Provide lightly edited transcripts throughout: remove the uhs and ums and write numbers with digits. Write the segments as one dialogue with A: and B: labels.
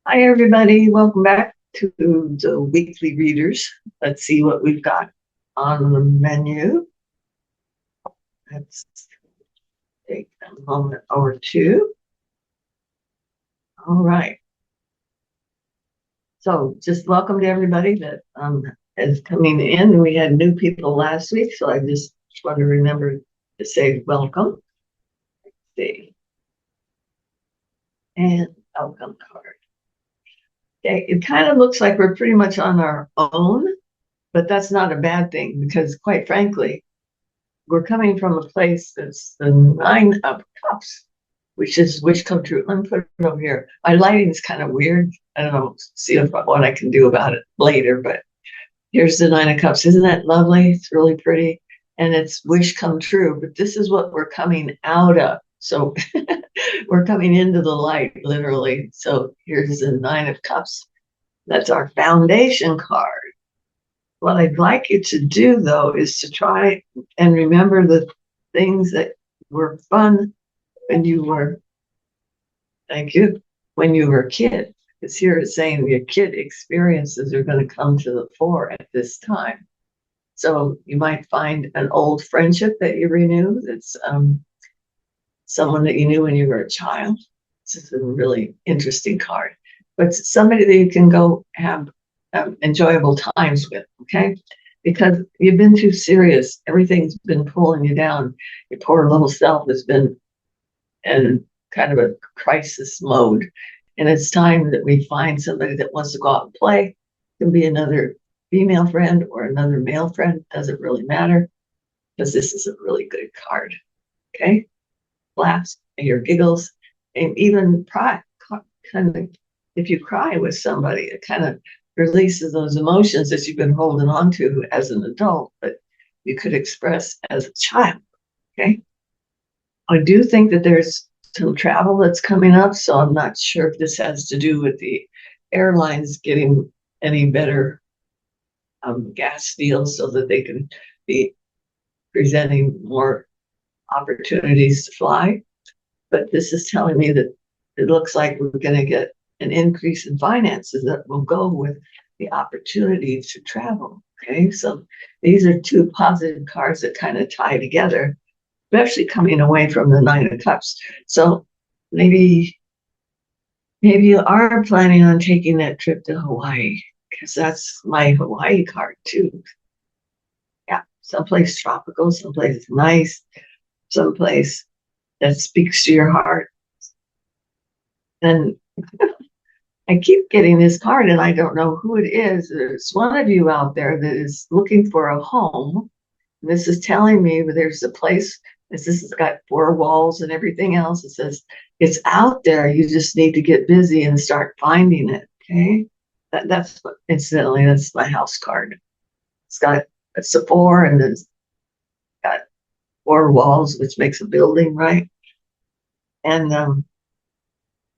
A: Hi, everybody. Welcome back to the weekly readers. Let's see what we've got on the menu. Let's take a moment or two. All right. So just welcome to everybody that is coming in. We had new people last week, so I just want to remember to say welcome. Let's see. And welcome card. Okay, it kind of looks like we're pretty much on our own, but that's not a bad thing because, quite frankly, we're coming from a place that's the Nine of Cups, which is wish come true. Let me put it over here. My lighting is kind of weird. I don't know, see what I can do about it later, but here's the Nine of Cups. Isn't that lovely? It's really pretty. And it's wish come true, but this is what we're coming out of. So we're coming into the light, literally. So here's the Nine of Cups. That's our foundation card. What I'd like you to do, though, is to try and remember the things that were fun when you were, thank you, when you were a kid. Because here it's saying your kid experiences are going to come to the fore at this time. So you might find an old friendship that you renew. That's someone that you knew when you were a child. This is a really interesting card. But it's somebody that you can go have enjoyable times with, okay? Because you've been too serious. Everything's been pulling you down. Your poor little self has been in kind of a crisis mode. And it's time that we find somebody that wants to go out and play. It can be another female friend or another male friend. Doesn't really matter because this is a really good card, okay? Laughs and your giggles and even cry. Kind of, if you cry with somebody, it kind of releases those emotions that you've been holding on to as an adult, but you could express as a child. Okay. I do think that there's some travel that's coming up, so I'm not sure if this has to do with the airlines getting any better gas deals so that they can be presenting more opportunities to fly. But this is telling me that it looks like we're going to get an increase in finances that will go with the opportunity to travel. Okay, so these are two positive cards that kind of tie together, especially coming away from the Nine of Cups. So maybe you are planning on taking that trip to Hawaii because that's my Hawaii card too. Yeah, someplace tropical, someplace nice, someplace that speaks to your heart. And I keep getting this card and I don't know who it is. There's one of you out there that is looking for a home. This is telling me that there's a place, this has got four walls and everything else. It says it's out there. You just need to get busy and start finding it. Okay. That's what, incidentally, that's my house card. It's got a four and it's got four walls, which makes a building, right? And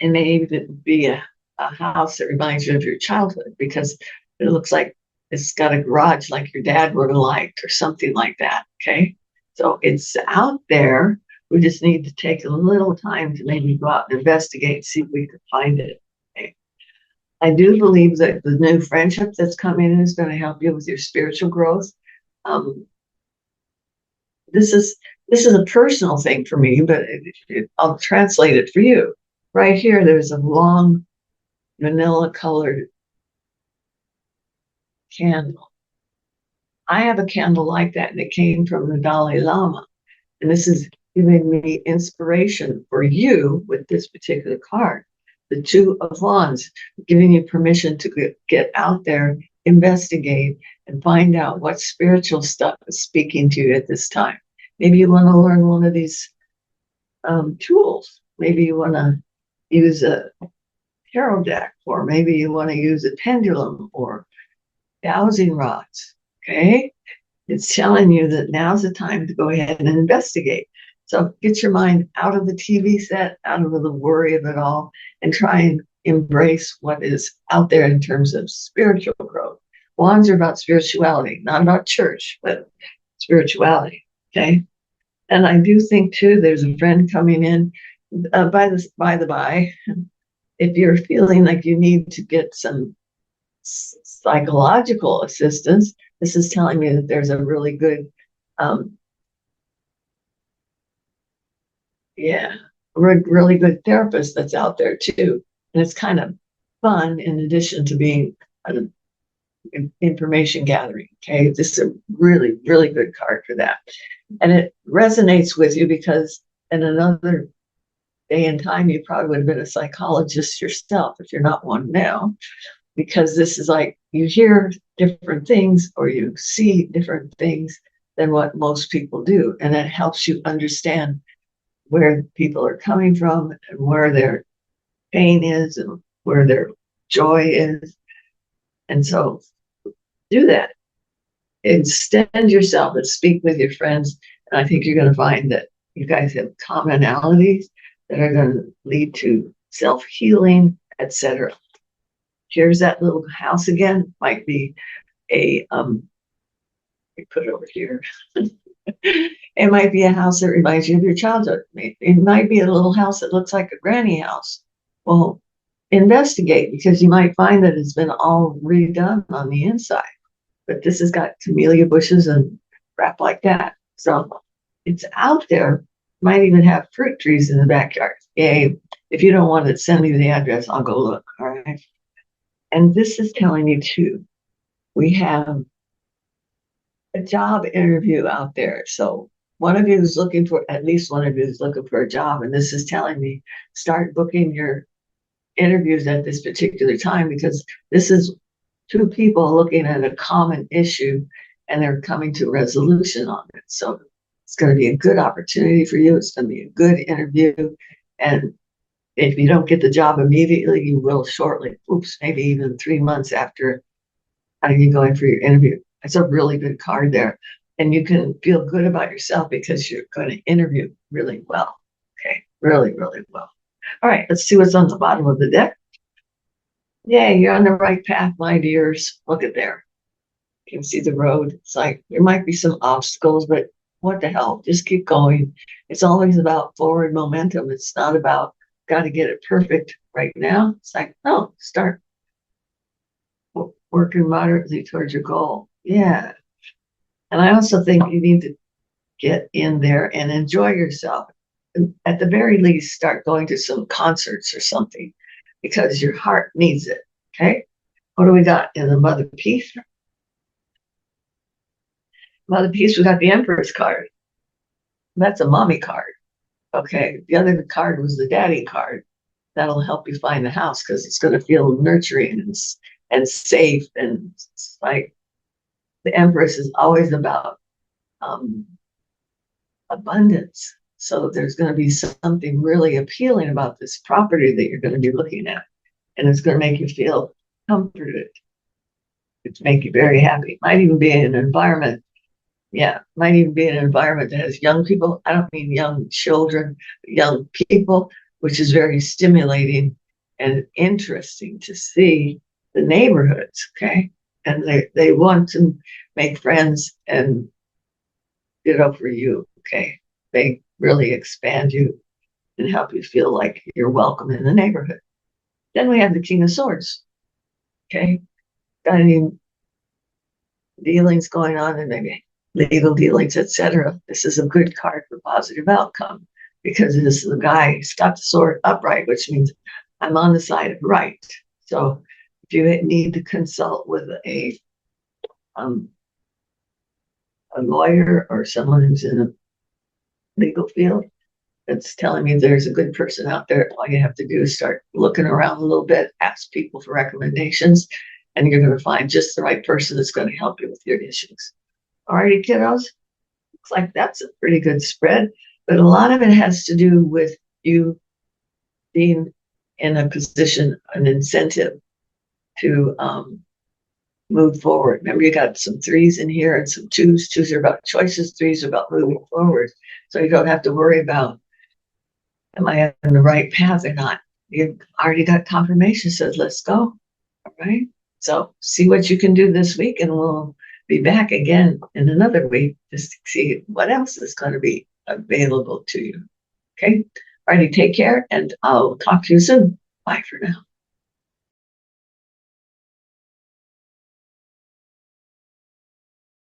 A: it may even be a house that reminds you of your childhood because it looks like it's got a garage like your dad would have liked or something like that. Okay. So it's out there. We just need to take a little time to maybe go out and investigate, see if we can find it. Okay. I do believe that the new friendship that's coming in is going to help you with your spiritual growth. Um, this is a personal thing for me, but I'll translate it for you. Right here, there's a long vanilla colored candle. I have a candle like that, and it came from the Dalai Lama. And this is giving me inspiration for you with this particular card. The Two of Wands, giving you permission to get out there, investigate, and find out what spiritual stuff is speaking to you at this time. Maybe you want to learn one of these tools. Maybe you want to use a tarot deck, or maybe you want to use a pendulum or dowsing rods. Okay. It's telling you that now's the time to go ahead and investigate. So get your mind out of the TV set, out of the worry of it all, and try and embrace what is out there in terms of spiritual growth. Wands are about spirituality, not about church, but spirituality. Okay. And I do think too, there's a friend coming in. By the by, if you're feeling like you need to get some psychological assistance, this is telling me that there's a really good, um, yeah, really good therapist that's out there too. And it's kind of fun in addition to being an information gathering. Okay, this is a really, really good card for that. And it resonates with you because in another day and time, you probably would have been a psychologist yourself if you're not one now, because this is like you hear different things or you see different things than what most people do. And that helps you understand where people are coming from and where their pain is and where their joy is. And so do that. Extend yourself and speak with your friends. And I think you're going to find that you guys have commonalities that are going to lead to self-healing, etc. Here's that little house again. Might be a we put it over here. It might be a house that reminds you of your childhood. It might be a little house that looks like a granny house. Well, investigate, because you might find that it's been all redone on the inside. But this has got camellia bushes and crap like that. So it's out there. Might even have fruit trees in the backyard. Yay. If you don't want to send me the address, I'll go look. All right. And this is telling you too, we have a job interview out there. So one of you is looking for, at least one of you is looking for a job. And this is telling me start booking your interviews at this particular time, because this is two people looking at a common issue and they're coming to a resolution on it. So it's going to be a good opportunity for you. It's going to be a good interview. And if you don't get the job immediately, you will shortly. Oops, maybe even 3 months after you going for your interview. It's a really good card there. And you can feel good about yourself because you're going to interview really well. Okay, really, really well. All right, let's see what's on the bottom of the deck. Yay, you're on the right path, my dears. Look at there. You can see the road. It's like there might be some obstacles, but what the hell? Just keep going. It's always about forward momentum. It's not about got to get it perfect right now. It's like, no, start working moderately towards your goal. Yeah. And I also think you need to get in there and enjoy yourself. And at the very least, start going to some concerts or something, because your heart needs it. Okay. What do we got in the Mother Piece? Mother Piece, we got the Empress card. That's a mommy card. Okay. The other card was the daddy card. That'll help you find the house because it's going to feel nurturing and safe. And it's like the Empress is always about abundance. So there's going to be something really appealing about this property that you're going to be looking at. And it's going to make you feel comforted. It's make you very happy. Might even be in an environment. Yeah, might even be in an environment that has young people. I don't mean young children, but young people, which is very stimulating and interesting to see the neighborhoods. Okay. And they want to make friends and get over you. Okay. They really expand you and help you feel like you're welcome in the neighborhood. Then we have the King of Swords. Okay. Got any dealings going on, and maybe legal dealings, etc. This is a good card for positive outcome, because this is the guy who's got the sword upright, which means I'm on the side of right. So if you need to consult with a lawyer or someone who's in a legal field, it's telling me there's a good person out there. All you have to do is start looking around a little bit, ask people for recommendations, and you're going to find just the right person that's going to help you with your issues. Alrighty, kiddos. Looks like that's a pretty good spread, but a lot of it has to do with you being in a position, an incentive to move forward. Remember, you got some threes in here and some twos. Twos are about choices. Threes are about moving forward. So you don't have to worry about, am I on the right path or not? You've already got confirmation, says let's go. All right. So see what you can do this week, and we'll be back again in another week just to see what else is going to be available to you. Okay. All righty. Take care, and I'll talk to you soon. Bye for now.